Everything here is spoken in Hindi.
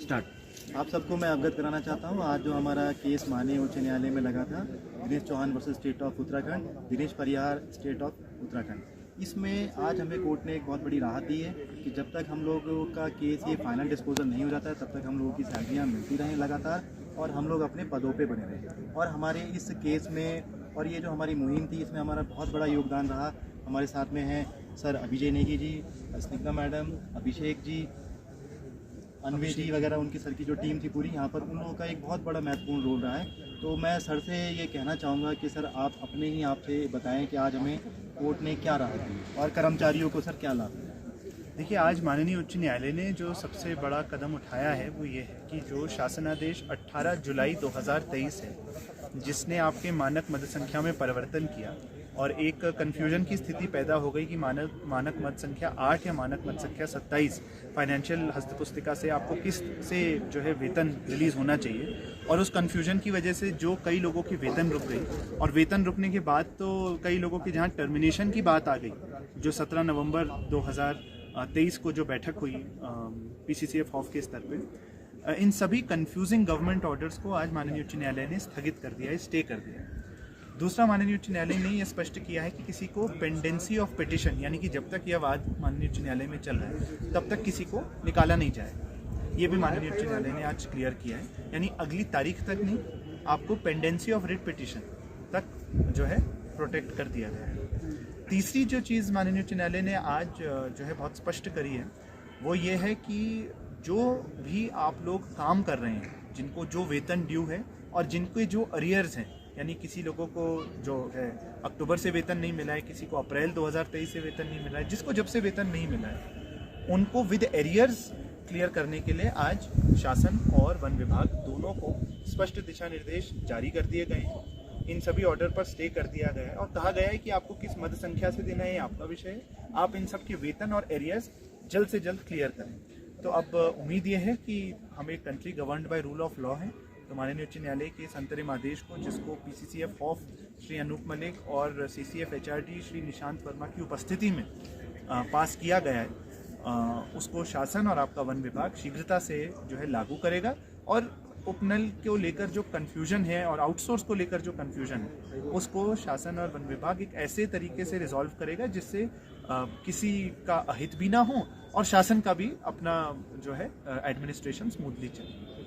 स्टार्ट। आप सबको मैं अवगत कराना चाहता हूँ, आज जो हमारा केस माननीय उच्च न्यायालय में लगा था, Dinesh Chauhan versus state of Uttarakhand, Dinesh Parihar state of Uttarakhand, इसमें आज हमें कोर्ट ने एक बहुत बड़ी राहत दी है कि जब तक हम लोगों का केस ये फाइनल डिस्पोजल नहीं हो जाता है तब तक हम लोगों की सैलरियाँ मिलती रहें लगातार और हम लोग अपने पदों पे बने रहें। और हमारे इस केस में और ये जो हमारी मुहिम थी इसमें हमारा बहुत बड़ा योगदान रहा। हमारे साथ में हैं सर अभिजय नेगी जी, स्निग्धा मैडम, अभिषेक जी, अनवे जी वगैरह, उनकी सर की जो टीम थी पूरी, यहाँ पर उन लोगों का एक बहुत बड़ा महत्वपूर्ण रोल रहा है। तो मैं सर से ये कहना चाहूँगा कि सर आप अपने ही आप से बताएं कि आज हमें कोर्ट ने क्या राहत दी और कर्मचारियों को सर क्या लाभ। देखिए, आज माननीय उच्च न्यायालय ने जो सबसे बड़ा कदम उठाया है वो ये है कि जो शासनादेश 18 जुलाई 2023 है, जिसने आपके मानक मद संख्या में परिवर्तन किया और एक कन्फ्यूजन की स्थिति पैदा हो गई कि मानक मद संख्या 8 या मानक मद संख्या 27 फाइनेंशियल हस्तपुस्तिका से आपको किस से जो है वेतन रिलीज़ होना चाहिए, और उस कन्फ्यूजन की वजह से जो कई लोगों की वेतन रुक गई और वेतन रुकने के बाद तो कई लोगों की जहाँ टर्मिनेशन की बात आ गई, जो 17 नवंबर 2023 को जो बैठक हुई PCCF हॉफ के स्तर पे, इन सभी कंफ्यूजिंग गवर्नमेंट ऑर्डर्स को आज माननीय उच्च न्यायालय ने स्थगित कर दिया है, स्टे कर दिया है। दूसरा, माननीय उच्च न्यायालय ने यह स्पष्ट किया है कि किसी को पेंडेंसी ऑफ पिटिशन, यानी कि जब तक यह वाद माननीय उच्च न्यायालय में चल रहा है तब तक किसी को निकाला नहीं जाएगा। ये भी माननीय उच्च न्यायालय ने आज क्लियर किया है, यानी अगली तारीख तक नहीं, आपको पेंडेंसी ऑफ रिट पिटिशन तक जो है प्रोटेक्ट कर दिया गया है। तीसरी जो चीज़ माननीय उच्च न्यायालय ने आज जो है बहुत स्पष्ट करी है वो ये है कि जो भी आप लोग काम कर रहे हैं, जिनको जो वेतन ड्यू है और जिनके जो अरियर्स हैं, यानी किसी लोगों को जो है अक्टूबर से वेतन नहीं मिला है, किसी को अप्रैल 2023 से वेतन नहीं मिला है, जिसको जब से वेतन नहीं मिला है उनको विद एरियर्स क्लियर करने के लिए आज शासन और वन विभाग दोनों को स्पष्ट दिशा निर्देश जारी कर दिए गए हैं। इन सभी ऑर्डर पर स्टे कर दिया गया है और कहा गया है कि आपको किस मद संख्या से देना है ये आपका विषय है, आप इन सब के वेतन और एरियर्स जल्द से जल्द क्लियर करें। तो अब उम्मीद ये है कि हम एक country governed by rule of law है, तो माननीय उच्च न्यायालय के इस अंतरिम आदेश को, जिसको PCCF ऑफ श्री अनूप मलिक और CCF HRD श्री निशांत वर्मा की उपस्थिति में पास किया गया है, उसको शासन और आपका वन विभाग शीघ्रता से जो है लागू करेगा और उपनल को लेकर जो कन्फ्यूजन है और आउटसोर्स को लेकर जो कन्फ्यूजन है उसको शासन और वन विभाग एक ऐसे तरीके से रिजॉल्व करेगा जिससे किसी का अहित भी ना हो और शासन का भी अपना जो है एडमिनिस्ट्रेशन स्मूथली चले।